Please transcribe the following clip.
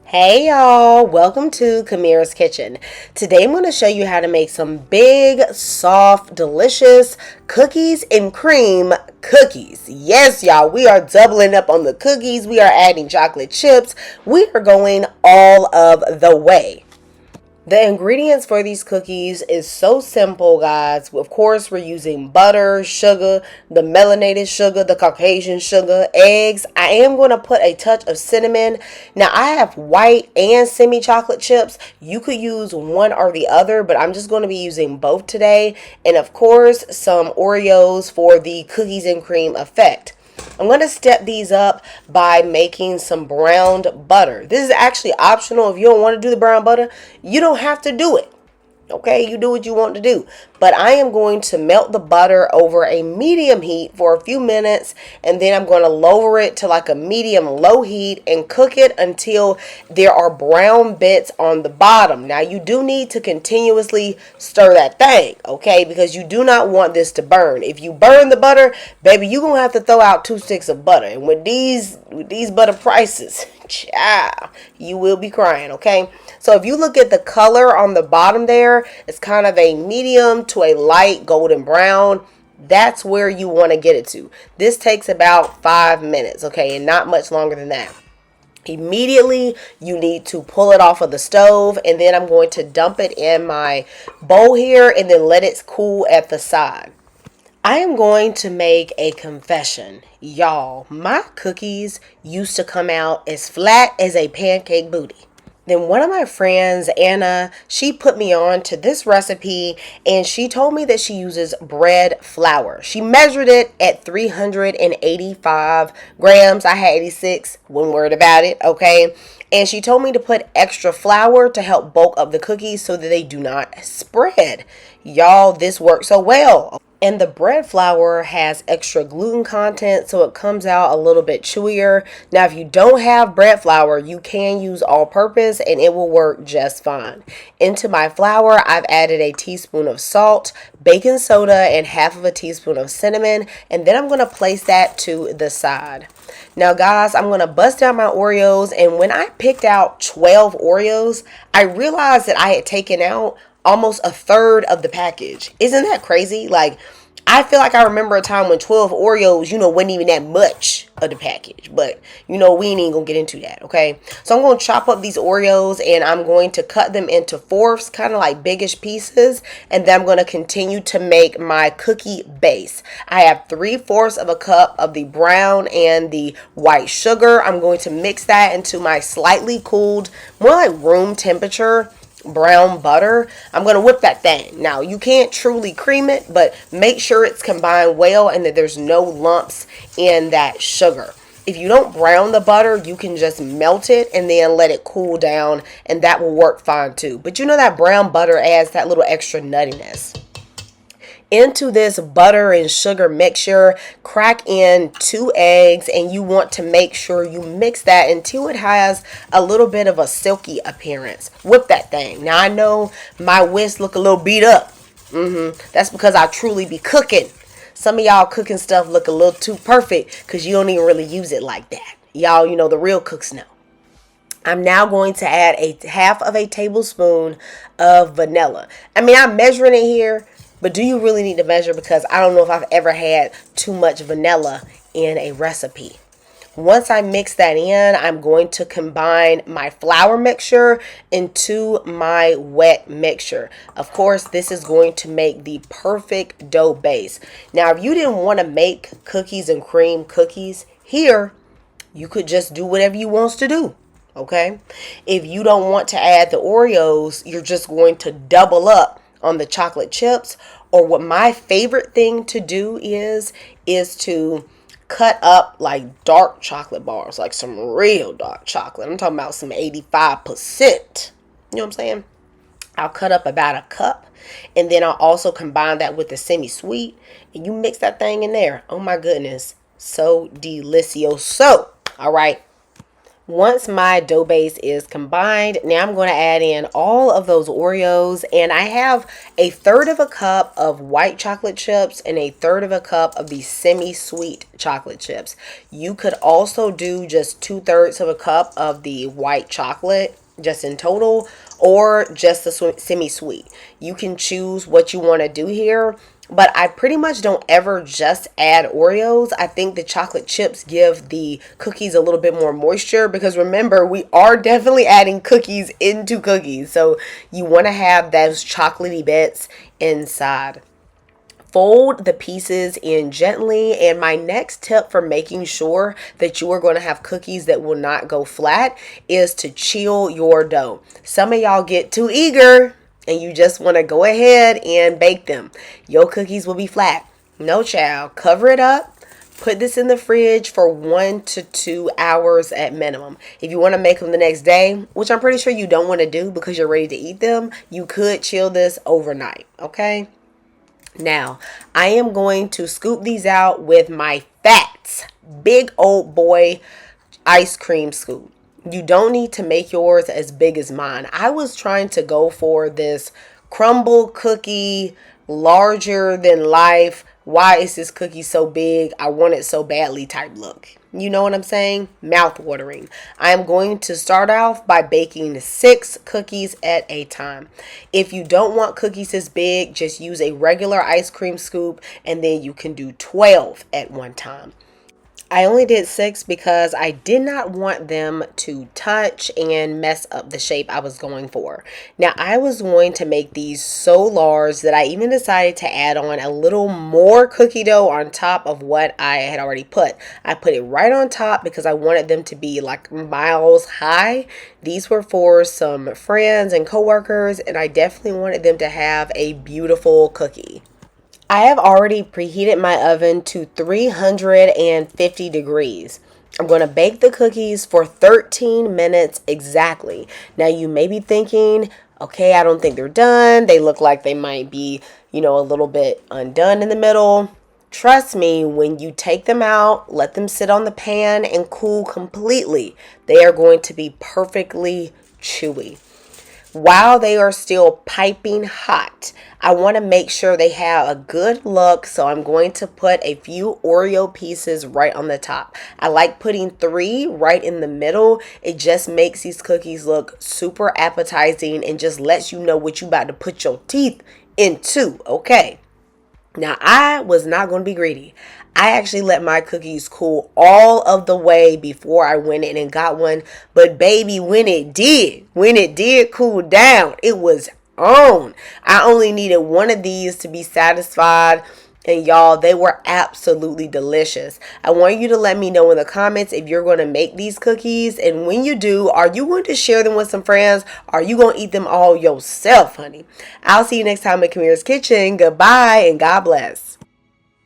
Hey y'all, welcome to Kamira's Kitchen. Today I'm going to show you how to make some big, soft, delicious cookies and cream cookies. Yes, y'all, we are doubling up on the cookies. We are adding chocolate chips. We are going all of the way. The ingredients for these cookies is so simple, guys. Of course, we're using butter, sugar, the melanated sugar, the Caucasian sugar, eggs. I am going to put a touch of cinnamon. Now, I have white and semi-chocolate chips. You could use one or the other, but I'm just going to be using both today. And of course, some Oreos for the cookies and cream effect. I'm going to step these up by making some browned butter. This is actually optional. If you don't want to do the brown butter, you don't have to do it. Okay, you do what you want to do. But I am going to melt the butter over a medium heat for a few minutes, and then I'm going to lower it to like a medium low heat and cook it until there are brown bits on the bottom. Now you do need to continuously stir that thing, okay, because you do not want this to burn. If you burn the butter, baby, you're gonna have to throw out 2 sticks of butter. And with these butter prices, child, you will be crying, okay? So if you look at the color on the bottom there, it's kind of a medium to a light golden brown. That's where you want to get it to. This takes about 5 minutes, okay, and not much longer than that. Immediately, you need to pull it off of the stove, and then I'm going to dump it in my bowl here and then let it cool at the side. I am going to make a confession. Y'all, my cookies used to come out as flat as a pancake booty. Then one of my friends, Anna, she put me on to this recipe, and she told me that she uses bread flour. She measured it at 385 grams. I had 86, one word about it, okay? And she told me to put extra flour to help bulk up the cookies so that they do not spread. Y'all, this worked so well. And the bread flour has extra gluten content, so it comes out a little bit chewier. Now, if you don't have bread flour, you can use all-purpose and it will work just fine. Into my flour, I've added a teaspoon of salt, baking soda, and half of a teaspoon of cinnamon. And then I'm going to place that to the side. Now, guys, I'm going to bust out my Oreos. And when I picked out 12 Oreos, I realized that I had taken out almost a third of the package. Isn't that crazy? Like, I feel like I remember a time when 12 Oreos, wasn't even that much of the package. But, we ain't even gonna get into that, okay? So I'm gonna chop up these Oreos and I'm going to cut them into fourths, kind of like biggish pieces. And then I'm gonna continue to make my cookie base. I have 3/4 of a cup of the brown and the white sugar. I'm going to mix that into my slightly cooled, more like room temperature brown butter. I'm going to whip that thing. Now, you can't truly cream it, but make sure it's combined well and that there's no lumps in that sugar. If you don't brown the butter, you can just melt it and then let it cool down, and that will work fine too. But that brown butter adds that little extra nuttiness. Into this butter and sugar mixture, crack in 2 eggs, and you want to make sure you mix that until it has a little bit of a silky appearance. Whip that thing. Now, I know my whisk look a little beat up. That's because I truly be cooking. Some of y'all cooking stuff look a little too perfect because you don't even really use it like that. Y'all, the real cooks know. I'm now going to add a half of a tablespoon of vanilla. I'm measuring it here, but do you really need to measure? Because I don't know if I've ever had too much vanilla in a recipe. Once I mix that in, I'm going to combine my flour mixture into my wet mixture. Of course, this is going to make the perfect dough base. Now, if you didn't want to make cookies and cream cookies here, you could just do whatever you want to do. Okay? If you don't want to add the Oreos, you're just going to double up on the chocolate chips. Or what my favorite thing to do is to cut up like dark chocolate bars, like some real dark chocolate. I'm talking about some 85%. You know what I'm saying? I'll cut up about a cup, and then I'll also combine that with the semi-sweet, and you mix that thing in there. Oh my goodness, so delicioso. All right. Once my dough base is combined, now I'm going to add in all of those Oreos, and I have a third of a cup of white chocolate chips and a third of a cup of the semi-sweet chocolate chips. You could also do just 2/3 of a cup of the white chocolate just in total, or just the semi-sweet. You can choose what you want to do here, but I pretty much don't ever just add Oreos. I think the chocolate chips give the cookies a little bit more moisture, because remember, we are definitely adding cookies into cookies, so you want to have those chocolatey bits inside. Fold the pieces in gently, and my next tip for making sure that you are going to have cookies that will not go flat is to chill your dough. Some of y'all get too eager and you just want to go ahead and bake them. Your cookies will be flat. No, child. Cover it up. Put this in the fridge for 1 to 2 hours at minimum. If you want to make them the next day, which I'm pretty sure you don't want to do because you're ready to eat them, you could chill this overnight, okay? Now, I am going to scoop these out with my Fats Big Old Boy ice cream scoop. You don't need to make yours as big as mine. I was trying to go for this crumble cookie, larger than life. Why is this cookie so big? I want it so badly type look. You know what I'm saying? Mouth watering. I'm going to start off by baking 6 cookies at a time. If you don't want cookies this big, just use a regular ice cream scoop, and then you can do 12 at one time. I only did 6 because I did not want them to touch and mess up the shape I was going for. Now, I was going to make these so large that I even decided to add on a little more cookie dough on top of what I had already put. I put it right on top because I wanted them to be like miles high. These were for some friends and coworkers, and I definitely wanted them to have a beautiful cookie. I have already preheated my oven to 350 degrees. I'm going to bake the cookies for 13 minutes exactly. Now you may be thinking, okay, I don't think they're done. They look like they might be, a little bit undone in the middle. Trust me, when you take them out, let them sit on the pan and cool completely. They are going to be perfectly chewy. While they are still piping hot, I want to make sure they have a good look, so I'm going to put a few Oreo pieces right on the top. I like putting 3 right in the middle. It just makes these cookies look super appetizing and just lets you know what you about to put your teeth into, okay? Now, I was not going to be greedy. I actually let my cookies cool all of the way before I went in and got one. But baby, when it did cool down, it was on. I only needed one of these to be satisfied. And y'all, they were absolutely delicious. I want you to let me know in the comments if you're going to make these cookies. And when you do, are you going to share them with some friends? Or are you going to eat them all yourself, honey? I'll see you next time at Kamira's Kitchen. Goodbye and God bless.